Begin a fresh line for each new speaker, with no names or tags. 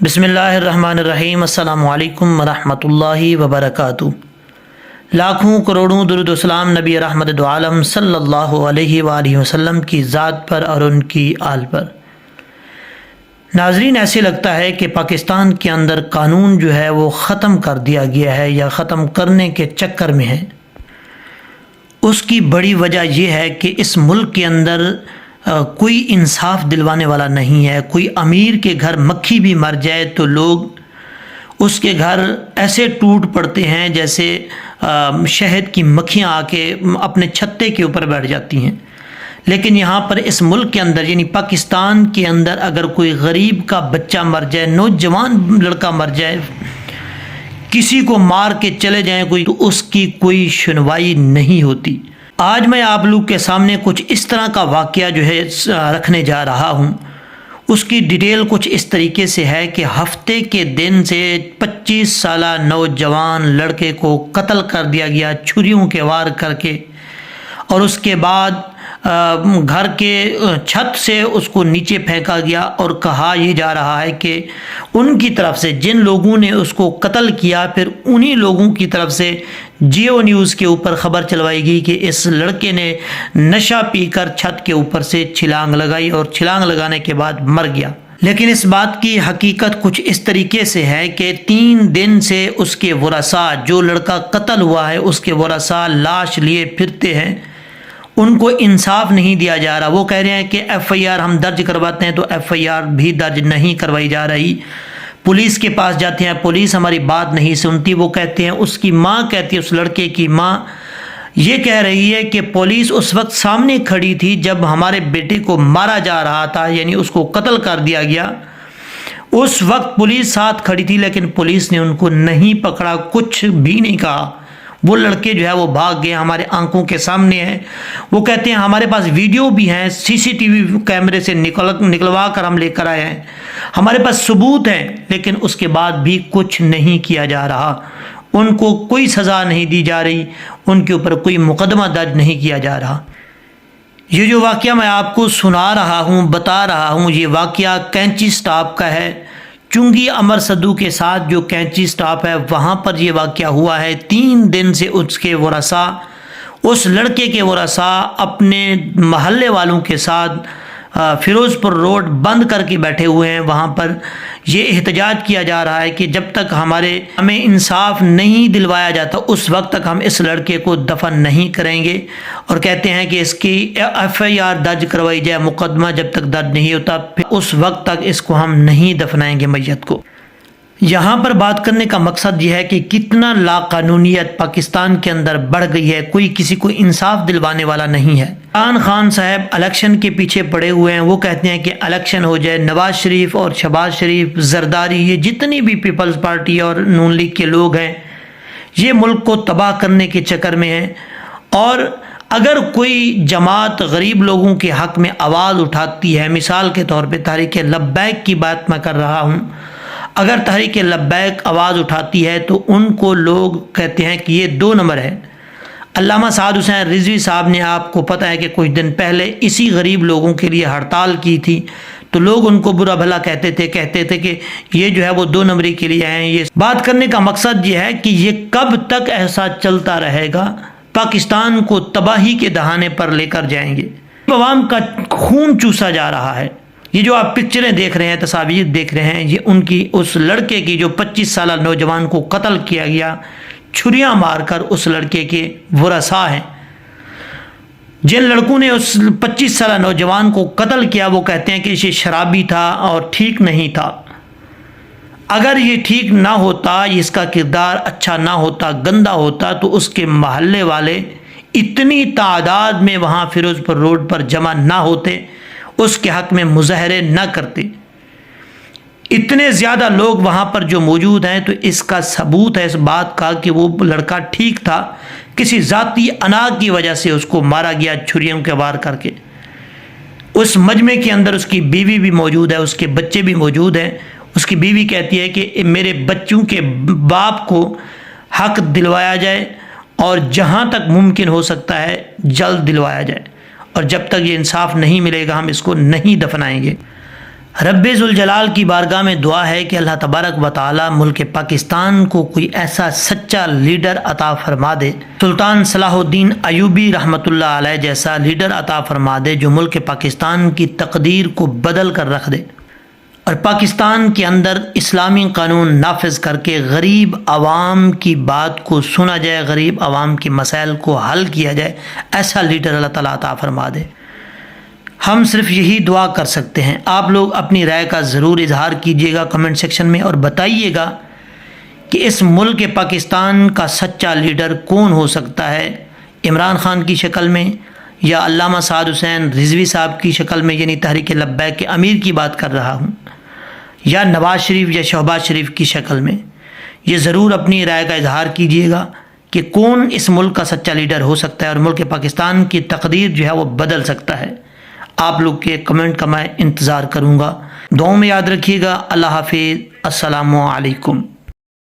بسم اللہ الرحمن الرحیم۔ السلام علیکم ورحمۃ اللہ وبرکاتہ۔ لاکھوں کروڑوں درود و سلام نبی رحمت دو عالم صلی اللہ علیہ وآلہ وسلم کی ذات پر اور ان کی آل پر۔ ناظرین، ایسے لگتا ہے کہ پاکستان کے اندر قانون جو ہے وہ ختم کر دیا گیا ہے یا ختم کرنے کے چکر میں ہے۔ اس کی بڑی وجہ یہ ہے کہ اس ملک کے اندر کوئی انصاف دلوانے والا نہیں ہے۔ کوئی امیر کے گھر مکھی بھی مر جائے تو لوگ اس کے گھر ایسے ٹوٹ پڑتے ہیں جیسے شہد کی مکھیاں آ کے اپنے چھتے کے اوپر بیٹھ جاتی ہیں۔ لیکن یہاں پر اس ملک کے اندر یعنی پاکستان کے اندر اگر کوئی غریب کا بچہ مر جائے، نوجوان لڑکا مر جائے، کسی کو مار کے چلے جائیں کوئی، تو اس کی کوئی سنوائی نہیں ہوتی۔ آج میں آپ لوگ کے سامنے کچھ اس طرح کا واقعہ جو ہے رکھنے جا رہا ہوں۔ اس کی ڈیٹیل کچھ اس طریقے سے ہے کہ ہفتے کے دن سے 25 سالہ نوجوان لڑکے کو قتل کر دیا گیا چھریوں کے وار کر کے، اور اس کے بعد گھر کے چھت سے اس کو نیچے پھینکا گیا، اور کہا یہ جا رہا ہے کہ ان کی طرف سے جن لوگوں نے اس کو قتل کیا، پھر انہی لوگوں کی طرف سے جیو نیوز کے اوپر خبر چلوائی گئی کہ اس لڑکے نے نشہ پی کر چھت کے اوپر سے چھلانگ لگائی اور چھلانگ لگانے کے بعد مر گیا۔ لیکن اس بات کی حقیقت کچھ اس طریقے سے ہے کہ 3 دن سے اس کے ورثاء، جو لڑکا قتل ہوا ہے اس کے ورثاء لاش لیے پھرتے ہیں، ان کو انصاف نہیں دیا جا رہا۔ وہ کہہ رہے ہیں کہ ایف آئی آر ہم درج کرواتے ہیں تو ایف آئی آر بھی درج نہیں کروائی جا رہی۔ پولیس کے پاس جاتے ہیں، پولیس ہماری بات نہیں سنتی۔ وہ کہتے ہیں، اس کی ماں کہتی ہے، اس لڑکے کی ماں یہ کہہ رہی ہے کہ پولیس اس وقت سامنے کھڑی تھی جب ہمارے بیٹے کو مارا جا رہا تھا، یعنی اس کو قتل کر دیا گیا، اس وقت پولیس ساتھ کھڑی تھی، لیکن پولیس نے ان کو نہیں پکڑا، کچھ بھی نہیں کہا۔ وہ لڑکے جو ہے وہ بھاگ گئے، ہمارے آنکھوں کے سامنے ہیں۔ وہ کہتے ہیں ہمارے پاس ویڈیو بھی ہیں، سی سی ٹی وی کیمرے سے نکلوا کر ہم لے کر آئے ہیں، ہمارے پاس ثبوت ہیں، لیکن اس کے بعد بھی کچھ نہیں کیا جا رہا۔ ان کو کوئی سزا نہیں دی جا رہی، ان کے اوپر کوئی مقدمہ درج نہیں کیا جا رہا۔ یہ جو واقعہ میں آپ کو سنا رہا ہوں، بتا رہا ہوں، یہ واقعہ کینچی سٹاپ کا ہے۔ چنگی امر صدو کے ساتھ جو کینچی سٹاپ ہے وہاں پر یہ واقعہ ہوا ہے۔ 3 دن سے اس کے ورثاء، اس لڑکے کے ورثاء اپنے محلے والوں کے ساتھ فیروز پور روڈ بند کر کے بیٹھے ہوئے ہیں۔ وہاں پر یہ احتجاج کیا جا رہا ہے کہ جب تک ہمیں انصاف نہیں دلوایا جاتا اس وقت تک ہم اس لڑکے کو دفن نہیں کریں گے، اور کہتے ہیں کہ اس کی ایف آئی آر درج کروائی جائے، مقدمہ جب تک درج نہیں ہوتا پھر اس وقت تک اس کو ہم نہیں دفنائیں گے میت کو۔ یہاں پر بات کرنے کا مقصد یہ ہے کہ کتنا لاقانونیت پاکستان کے اندر بڑھ گئی ہے، کوئی کسی کو انصاف دلوانے والا نہیں ہے۔ عمران خان صاحب الیکشن کے پیچھے پڑے ہوئے ہیں۔ وہ کہتے ہیں کہ الیکشن ہو جائے، نواز شریف اور شہباز شریف، زرداری، یہ جتنی بھی پیپلز پارٹی اور نون لیگ کے لوگ ہیں، یہ ملک کو تباہ کرنے کے چکر میں ہیں۔ اور اگر کوئی جماعت غریب لوگوں کے حق میں آواز اٹھاتی ہے، مثال کے طور پہ تحریک لبیک کی بات میں کر رہا ہوں، اگر تحریک لبیک آواز اٹھاتی ہے تو ان کو لوگ کہتے ہیں کہ یہ 2 نمبر ہے۔ علامہ سعد حسین رضوی صاحب نے، آپ کو پتہ ہے کہ کچھ دن پہلے اسی غریب لوگوں کے لیے ہڑتال کی تھی، تو لوگ ان کو برا بھلا کہتے تھے کہ یہ جو ہے وہ 2 نمبری کے لیے ہیں۔ یہ بات کرنے کا مقصد یہ ہے کہ یہ کب تک ایسا چلتا رہے گا، پاکستان کو تباہی کے دہانے پر لے کر جائیں گے۔ عوام کا خون چوسا جا رہا ہے۔ یہ جو آپ پکچریں دیکھ رہے ہیں، تصاویر دیکھ رہے ہیں، یہ ان کی، اس لڑکے کی جو 25 سالہ نوجوان کو قتل کیا گیا چھریاں مار کر، اس لڑکے کے ورثاء ہیں۔ جن لڑکوں نے اس 25 سالہ نوجوان کو قتل کیا وہ کہتے ہیں کہ یہ شرابی تھا اور ٹھیک نہیں تھا۔ اگر یہ ٹھیک نہ ہوتا، اس کا کردار اچھا نہ ہوتا، گندا ہوتا، تو اس کے محلے والے اتنی تعداد میں وہاں فیروز پور روڈ پر جمع نہ ہوتے، اس کے حق میں مظاہرے نہ کرتے۔ اتنے زیادہ لوگ وہاں پر جو موجود ہیں، تو اس کا ثبوت ہے اس بات کا کہ وہ لڑکا ٹھیک تھا، کسی ذاتی انا کی وجہ سے اس کو مارا گیا چھریوں کے وار کر کے۔ اس مجمع کے اندر اس کی بیوی بھی موجود ہے، اس کے بچے بھی موجود ہیں۔ اس کی بیوی کہتی ہے کہ میرے بچوں کے باپ کو حق دلوایا جائے، اور جہاں تک ممکن ہو سکتا ہے جلد دلوایا جائے، اور جب تک یہ انصاف نہیں ملے گا ہم اس کو نہیں دفنائیں گے۔ رب ذوالجلال کی بارگاہ میں دعا ہے کہ اللہ تبارک و تعالی ملک پاکستان کو کوئی ایسا سچا لیڈر عطا فرما دے، سلطان صلاح الدین ایوبی رحمۃ اللہ علیہ جیسا لیڈر عطا فرما دے جو ملک پاکستان کی تقدیر کو بدل کر رکھ دے، اور پاکستان کے اندر اسلامی قانون نافذ کر کے غریب عوام کی بات کو سنا جائے، غریب عوام کے مسائل کو حل کیا جائے، ایسا لیڈر اللہ تعالیٰ عطا فرما دے۔ ہم صرف یہی دعا کر سکتے ہیں۔ آپ لوگ اپنی رائے کا ضرور اظہار کیجیے گا کمنٹ سیکشن میں، اور بتائیے گا کہ اس ملک پاکستان کا سچا لیڈر کون ہو سکتا ہے، عمران خان کی شکل میں یا علامہ سعد حسین رضوی صاحب کی شکل میں، یعنی تحریک لبیک کے امیر کی بات کر رہا ہوں، یا نواز شریف یا شہباز شریف کی شکل میں۔ یہ ضرور اپنی رائے کا اظہار کیجیے گا کہ کون اس ملک کا سچا لیڈر ہو سکتا ہے اور ملک پاکستان کی تقدیر جو ہے وہ بدل سکتا ہے۔ آپ لوگ کے کمنٹ کا میں انتظار کروں گا۔ دعاؤں میں یاد رکھیے گا۔ اللہ حافظ۔ السلام علیکم۔